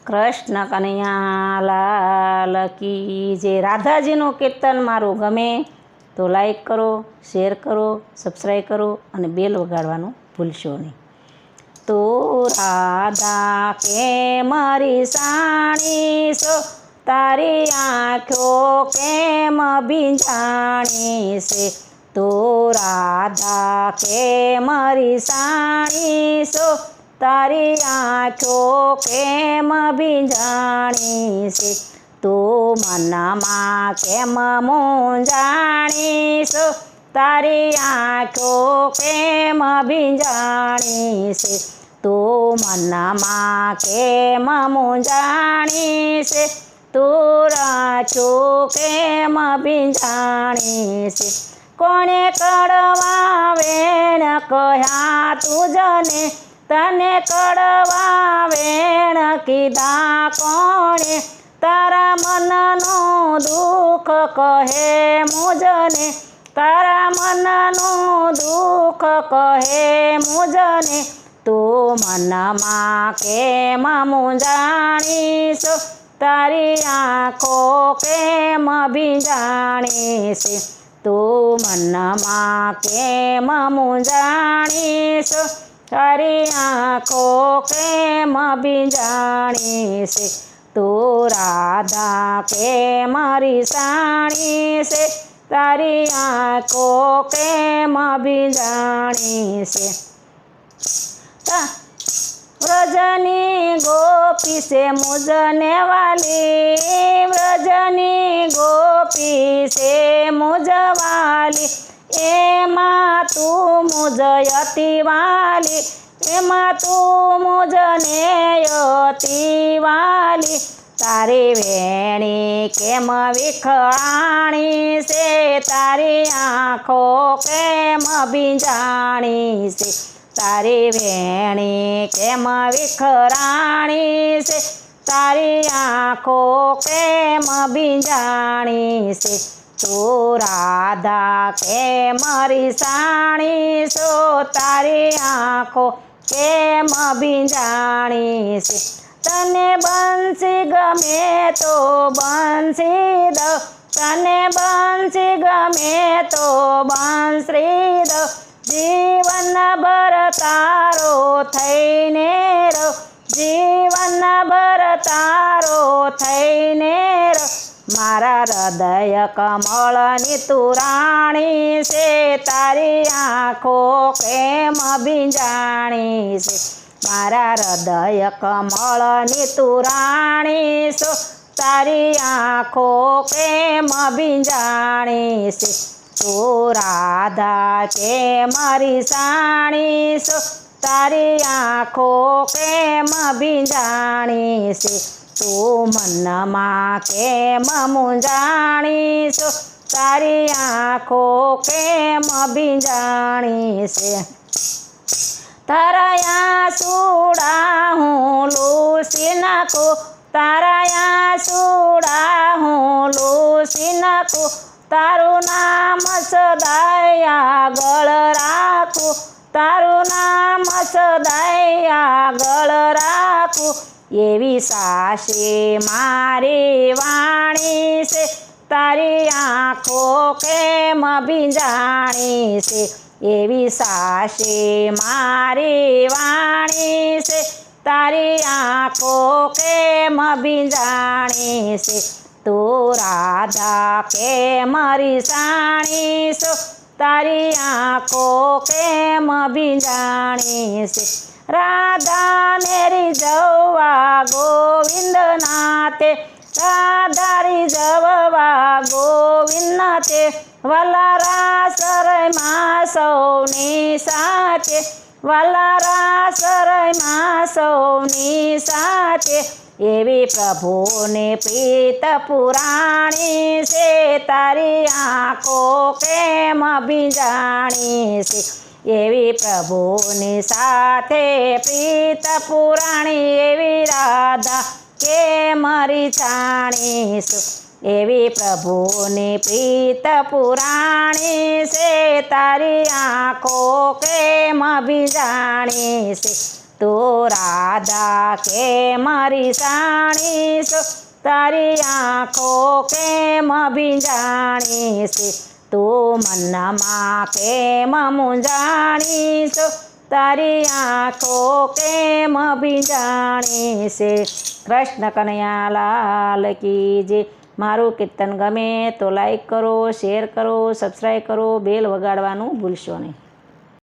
કૃષ્ણ કનૈયા લાલ કી જે રાધાજીનું કીર્તન મારું ગમે તો લાઈક કરો, શેર કરો, સબસ્ક્રાઈબ કરો અને બેલ વગાડવાનું ભૂલશો નહીં. તો રાધા કેમ રીસાણી છો, તારી આંખો કેમ ભીંજાણી છે. તો રાધા કેમ રીસાણી છો, તારી આંખો કેમ ભીંજાણી છે. તો મનમાં કેમ મૂંઝાણી છો, તારી આંખો કેમ ભીંજાણી છે. તો મનમાં કેમ મૂંઝાણી છે, તું આંખો કેમ ભીંજાણી છે. કોણે કડવા વેણ કહ્યા તુજને, તને કડવા વેણ કીધા કોણે. તારા મનનું દુઃખ કહે મુજને, તારા મનનું દુઃખ કહે મુજને. તું મનમાં કેમ મૂંઝાણી છો, તારી આંખો કેમ ભીંજાણી છે. તું મનમાં કેમ મૂંઝાણી છો, તારી આંખો કેમ ભીંજાણી છે. તું રાધા કેમ રીસાણી છે, તારી આંખો કેમ ભીંજાણી છે. વ્રજની ગોપી છે મુજને વાલી, વ્રજની ગોપી છે મુજવાલી. એમાં તું મુજ અતિ વાલી, એમાં તું મુજને અતિ વાલી. તારી વેણી કેમ વિખરાણી છે, તારી આંખો કેમ ભીંજાણી છે. તારી વેણી કેમ વિખરાણી છે, તારી આંખો કેમ ભીંજાણી છે. તું રાધા કેમ રીસાણી છો, તારી આંખો કેમ ભીંજાણી છે. તને બંસી ગમે તો બંસી દઉં, તને બંસી ગમે તો બંસરી દઉં. જીવન ભર તારો થઈને રહો, જીવન ભર તારો થઈને રહો. મારા હૃદય કમળની તું રાણી છે, તારી આંખો કેમ ભીંજાણી છે. મારા હૃદય કમળની તું રાણી છો, તારી આંખો કેમ ભીંજાણી છે. તું રાધા કેમ રીસાણી છો, તારી આંખો કેમ ભીંજાણી છે. તું મનમાં કેમ મૂંઝાણી છો, તારી આંખો કેમ ભીંજાણી છે. તારા આંસુડા હું લૂછી નાખું, તારા આંસુડા હું લૂછી નાખું. તારું નામ સદાય આગળ રાખું, તારું નામ સદાય આગળ રાખું. એવી સાસી મારી વાણી છે, તારી આંખો કેમ ભીંજાણી છે. એવી સાસી મારી વાણી છે, તારી આંખો કેમ ભીંજાણી છે. તું રાધા કેમ રીસાણી છો, તારી આંખો કેમ ભીંજાણી છે. રાધાને રીઝવવા ગોવિંદ નાથે, રાધા રીઝવવા ગોવિંદ નાથે. વાલા રાસરમાં સૌની સાથે, વાલા રાસરમાં સૌની સાથે. એવી પ્રભુની પ્રીત પુરાણી છે, તારી આંખો કેમ ભીંજાણી છે. એવી પ્રભુની સાથે પ્રીત પુરાણી, એવી રાધા કેમ રીસાણી છો. એવી પ્રભુની પ્રીત પુરાણી છે, તારી આંખો કેમ ભીંજાણી છે. તું રાધા કે મારી સાણી છો, તારી આંખો કેમ ભીંજાણી છે, તું મનમાં કેમ મૂંઝાણી છો, તારી આંખો કેમ ભીંજાણી છે. કૃષ્ણ કનૈયા લાલ કી જય. મારું કીર્તન ગમે તો લાઈક કરો, શેર કરો, સબસ્ક્રાઈબ કરો, બેલ વગાડવાનું ભૂલશો નહીં.